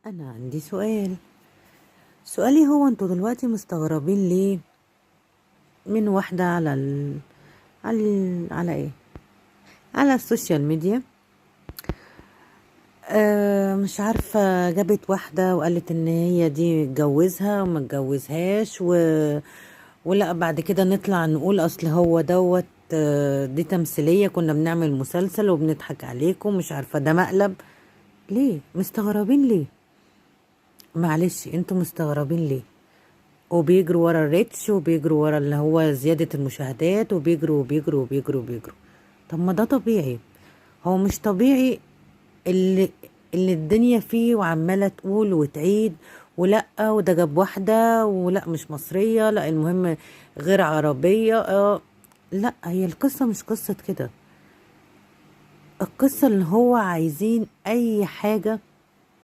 أنا عندي سؤال. سؤالي هو انتوا دلوقتي مستغربين ليه من واحدة على ايه، على السوشيال ميديا. مش عارفة، جابت واحدة وقالت ان هي دي اتجوزها وما اتجوزهاش ولا بعد كده نطلع نقول اصل هو دوت. دي تمثيلية، كنا بنعمل مسلسل وبنضحك عليكم، مش عارفة ده مقلب. ليه مستغربين ليه؟ معلش، انتوا مستغربين ليه؟ وبيجروا ورا الريتش، وبيجروا ورا اللي هو زيادة المشاهدات، وبيجروا وبيجروا وبيجروا وبيجروا. طب ما ده طبيعي. هو مش طبيعي اللي اللي الدنيا فيه وعمالة تقول وتعيد، ولا وده جاب واحدة، ولا مش مصرية، لا المهم غير عربية. لا، هي القصة مش قصة كده. القصة اللي هو عايزين اي حاجة